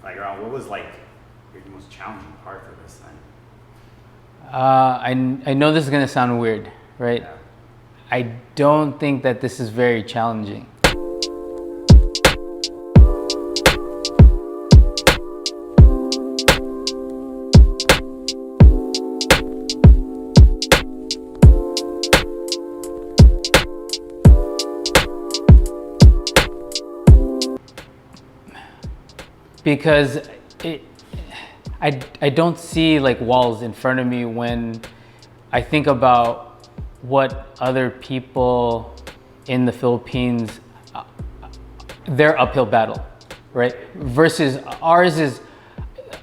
Like, around what was like your most challenging part for this then? I know this is gonna sound weird, right? Yeah. I don't think that this is very challenging. Because I don't see like walls in front of me when I think about what other people in the Philippines, their uphill battle, right? Versus ours is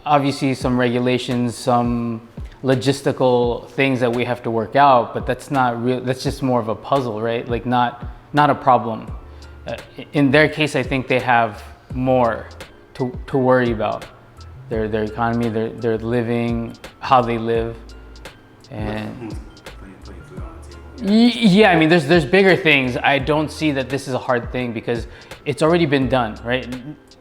obviously some regulations, some logistical things that we have to work out, but that's not real. That's just more of a puzzle, right? Like not a problem. In their case, I think they have more to worry about. Their economy, their living, how they live, and Putting food on the table. yeah, I mean, there's bigger things. I don't see that this is a hard thing because it's already been done, right?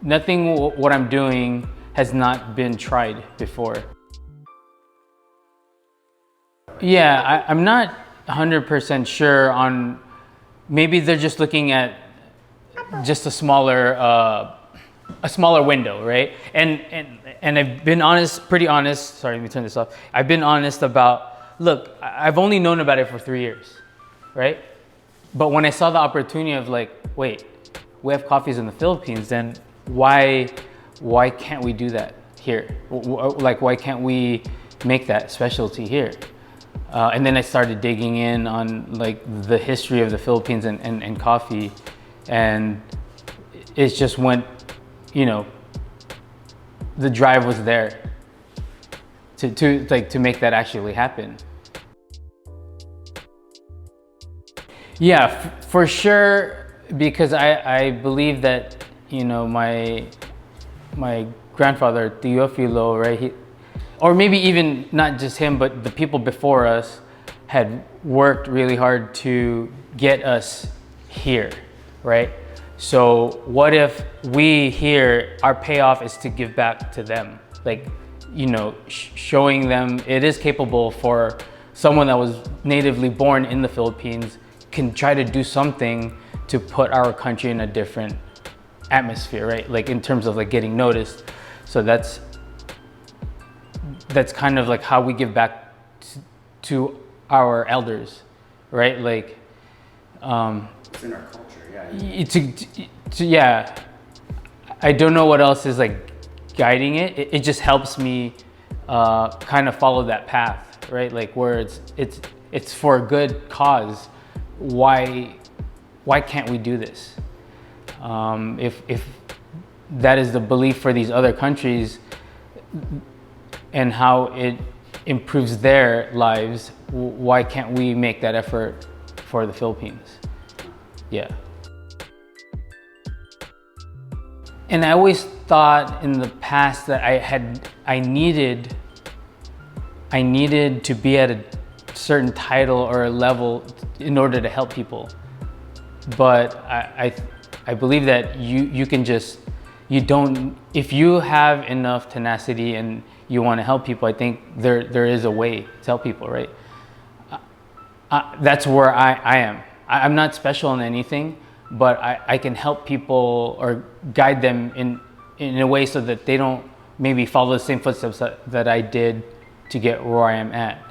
Nothing what I'm doing has not been tried before. Yeah, I'm not 100% sure on. Maybe they're just looking at just a smaller window, right? And I've been pretty honest. Sorry, let me turn this off. I've been honest about. Look, I've only known about it for 3 years, right? But when I saw the opportunity of like, wait, we have coffees in the Philippines, then why can't we do that here? Like, why can't we make that specialty here? And then I started digging in on like the history of the Philippines and coffee, and it just went, the drive was there to make that actually happen. Yeah, for sure, because I believe that, my grandfather, Teofilo, right? Or maybe even not just him, but the people before us had worked really hard to get us here, right? So what if we here, our payoff is to give back to them? Like, showing them it is capable for someone that was natively born in the Philippines can try to do something to put our country in a different atmosphere, right? Like in terms of like getting noticed. So that's kind of like how we give back to our elders, right? Like, It's in our culture, yeah. Yeah. I don't know what else is like guiding it. It just helps me kind of follow that path, right? Like where it's for a good cause. Why can't we do this? If that is the belief for these other countries and how it improves their lives, why can't we make that effort for the Philippines? Yeah. And I always thought in the past that I needed to be at a certain title or a level in order to help people. But I believe that you can just, if you have enough tenacity and you want to help people, I think there is a way to help people, right? That's where I am. I'm not special in anything, but I can help people or guide them in a way so that they don't maybe follow the same footsteps that I did to get where I am at.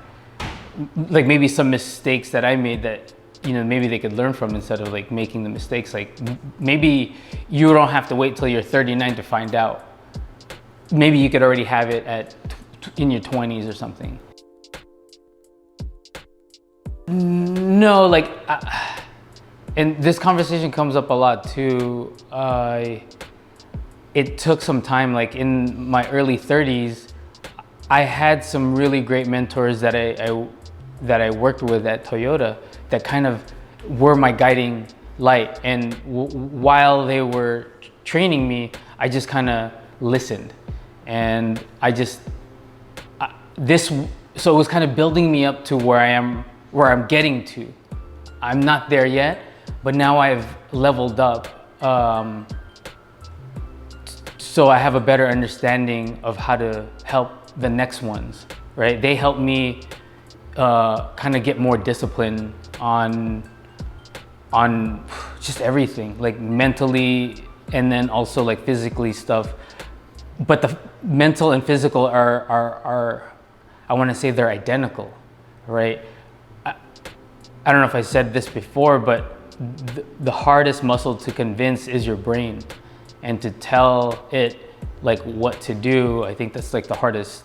Like maybe some mistakes that I made that, maybe they could learn from instead of like making the mistakes. Like maybe you don't have to wait till you're 39 to find out. Maybe you could already have it in your 20s or something. No, like, and this conversation comes up a lot too. It took some time, like in my early 30s, I had some really great mentors that I worked with at Toyota that kind of were my guiding light. And while they were training me, I just kind of listened. And so it was kind of building me up to where I'm getting to. I'm not there yet, but now I've leveled up so I have a better understanding of how to help the next ones, right? They help me kind of get more discipline on just everything, like mentally and then also like physically stuff. But the mental and physical are I want to say they're identical, right? I don't know if I said this before, but the hardest muscle to convince is your brain, and to tell it like what to do. I think that's like the hardest,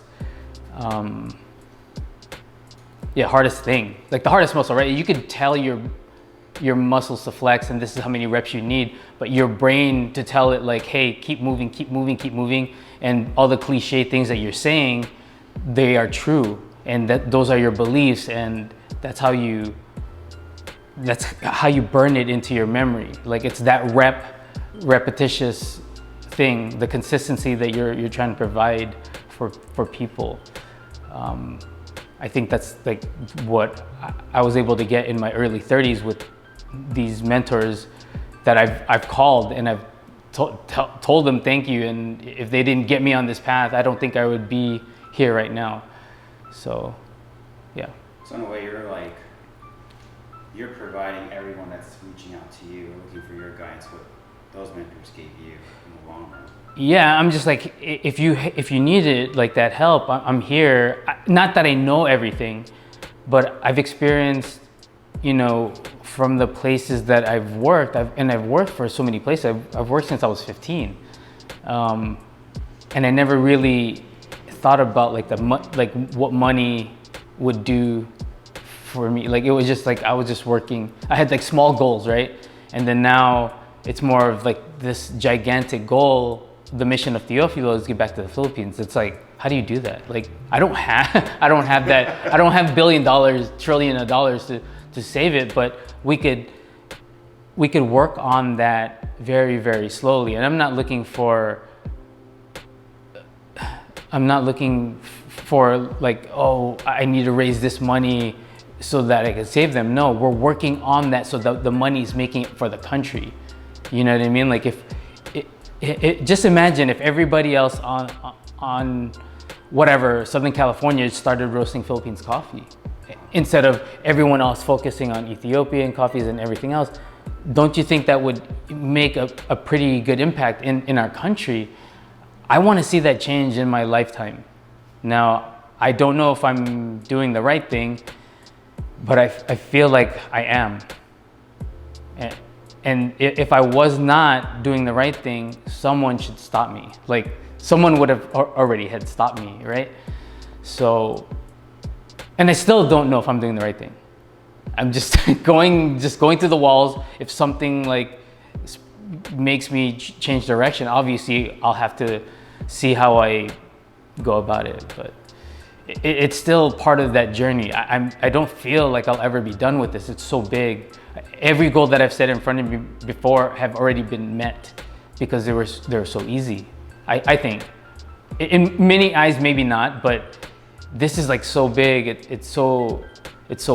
hardest thing, like the hardest muscle, right? You could tell your muscles to flex and this is how many reps you need, but your brain to tell it like, hey, keep moving, keep moving, keep moving, and all the cliche things that you're saying, they are true, and that those are your beliefs, and that's how you burn it into your memory. Like it's that repetitious thing, the consistency that you're trying to provide for people. I think that's like what I was able to get in my early 30s with these mentors that I've called, and I've told them thank you, and if they didn't get me on this path, I don't think I would be here right now. So yeah. So in a way, you're providing everyone that's reaching out to you, looking for your guidance, what those mentors gave you in the long run. Yeah, I'm just like, if you needed like that help, I'm here. Not that I know everything, but I've experienced, from the places that I've worked, I've worked for so many places. I've worked since I was 15, and I never really thought about like what money would do for me. Like it was just like I was just working. I had like small goals, right? And then now it's more of like this gigantic goal. The mission of Teofilo is to get back to the Philippines. It's like, how do you do that? Like I don't have that. I don't have $1 billion, $1 trillion to save it, but we could work on that very, very slowly. And I'm not looking for like, oh, I need to raise this money so that I can save them. No, we're working on that so that the money's making it for the country. You know what I mean? Like if just imagine if everybody else on whatever, Southern California started roasting Philippines coffee instead of everyone else focusing on Ethiopian coffees and everything else. Don't you think that would make a pretty good impact in our country? I want to see that change in my lifetime. Now, I don't know if I'm doing the right thing, but I feel like I am. And if I was not doing the right thing, someone should stop me. Like someone would have already had stopped me, right? So, and I still don't know if I'm doing the right thing. I'm just going through the walls. If something like makes me change direction, obviously I'll have to see how I go about it. But it's still part of that journey. I don't feel like I'll ever be done with this. It's so big. Every goal that I've set in front of me before have already been met because they were so easy. I think in many eyes maybe not, but this is like so big. It's so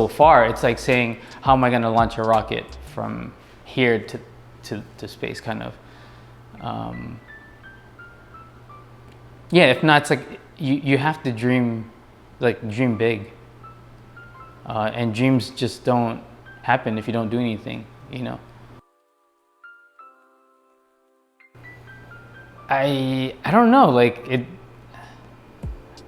far. It's like saying, how am I going to launch a rocket from here to space, kind of. If not, it's like you have to dream big, and dreams just don't happen if you don't do anything, I don't know,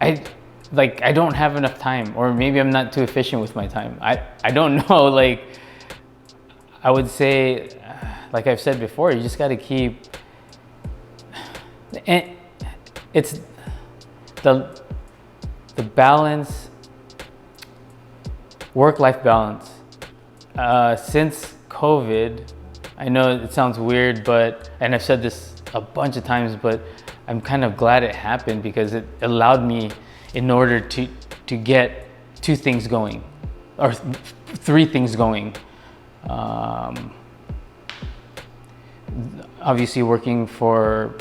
I don't have enough time, or maybe I'm not too efficient with my time. I don't know, like I would say, like I've said before, you just got to keep, and it's the balance, work-life balance. Since COVID, I know it sounds weird, and I've said this a bunch of times, but I'm kind of glad it happened because it allowed me, in order to get 2 things going, or 3 things going. Obviously working for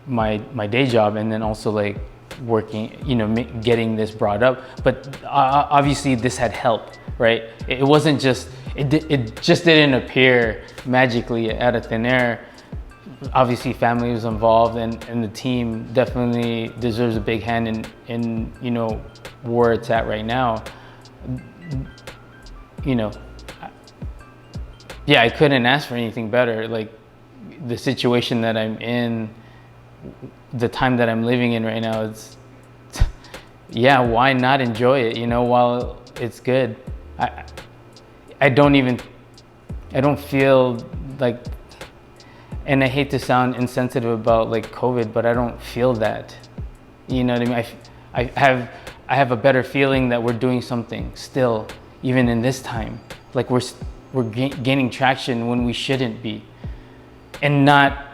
my day job, and then also like working, getting this brought up. But obviously this had help, right? It wasn't just, it just didn't appear magically out of thin air. obviously family was involved, and the team definitely deserves a big hand in you know, where it's at right now. You know, yeah, I couldn't ask for anything better. Like, the situation that I'm in, the time that I'm living in right now, it's yeah, why not enjoy it, you know, while it's good. I don't feel like, and I hate to sound insensitive about like COVID, but I don't feel that. You know what I mean? I have a better feeling that we're doing something still, even in this time. Like we're gaining traction when we shouldn't be, and not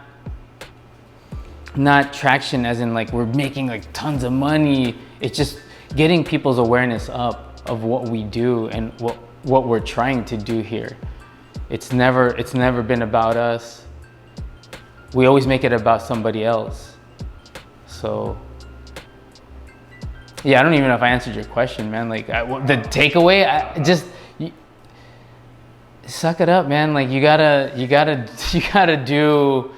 traction as in like we're making like tons of money. It's just getting people's awareness up of what we do and what we're trying to do here. It's never been about us. We always make it about somebody else. So yeah, I don't even know if I answered your question, man. Like the takeaway, suck it up, man. Like you gotta do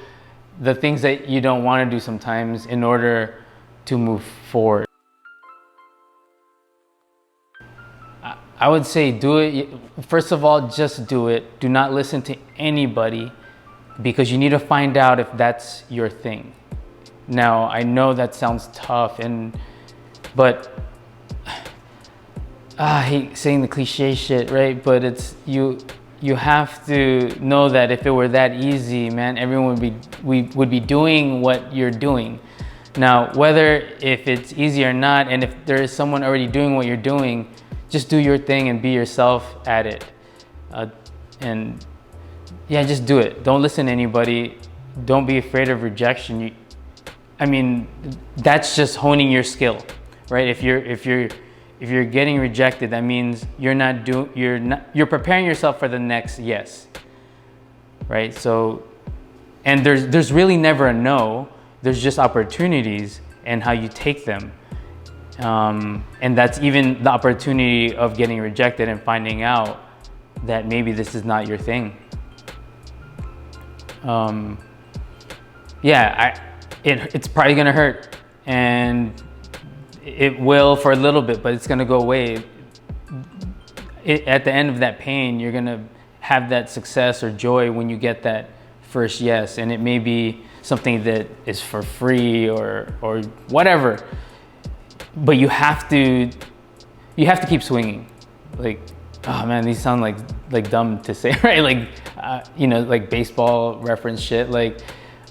the things that you don't want to do sometimes in order to move forward. I would say do it. First of all, just do it. Do not listen to anybody, because you need to find out if that's your thing. Now, I know that sounds tough, but I hate saying the cliche shit, right? But it's you have to know that if it were that easy, man, everyone would be doing what you're doing. Now, whether if it's easy or not, and if there is someone already doing what you're doing, just do your thing and be yourself at it. And yeah, just do it. Don't listen to anybody. Don't be afraid of rejection. I mean, that's just honing your skill, right? If you're getting rejected, that means you're preparing yourself for the next yes, right? So, and there's really never a no. There's just opportunities and how you take them. And that's even the opportunity of getting rejected and finding out that maybe this is not your thing. Yeah, it's probably gonna hurt, and it will for a little bit, but it's gonna go away. At the end of that pain, you're gonna have that success or joy when you get that first yes, and it may be something that is for free or whatever. But you have to keep swinging. Like, oh man, these sound like dumb to say, right? Like, you know, like baseball reference shit. Like,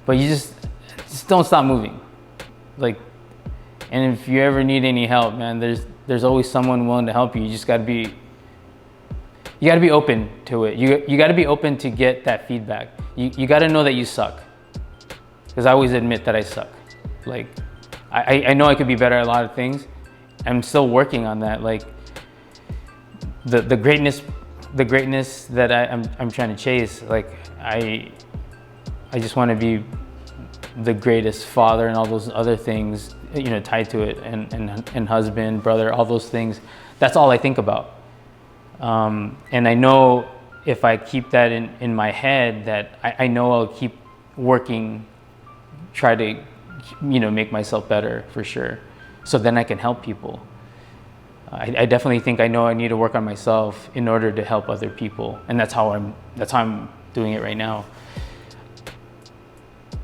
but you just don't stop moving. Like, and if you ever need any help, man, there's always someone willing to help you. You just gotta be open to it. You gotta be open to get that feedback. You gotta know that you suck. Because I always admit that I suck. Like, I know I could be better at a lot of things. I'm still working on that. Like the greatness that I'm trying to chase. Like I just want to be the greatest father and all those other things, you know, tied to it, and husband, brother, all those things. That's all I think about. And I know if I keep that in my head, that I know I'll keep working, try to, you know, make myself better for sure, so then I can help people. I definitely think I know I need to work on myself in order to help other people, and that's how I'm doing it right now.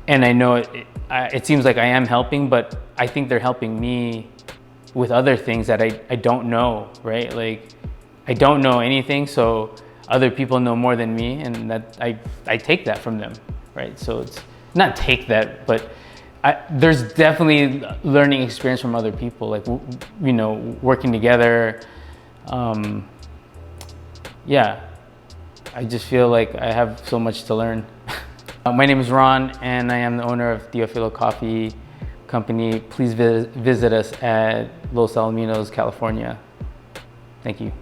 And I know it seems like I am helping, but I think they're helping me with other things that I don't know, right? Like, I don't know anything, so other people know more than me, and that I take that from them, right? So it's not take that, but there's definitely learning experience from other people, like, you know, working together. Yeah, I just feel like I have so much to learn. My name is Ron, and I am the owner of Teofilo Coffee Company. Please visit us at LosAlamitos, California. Thank you.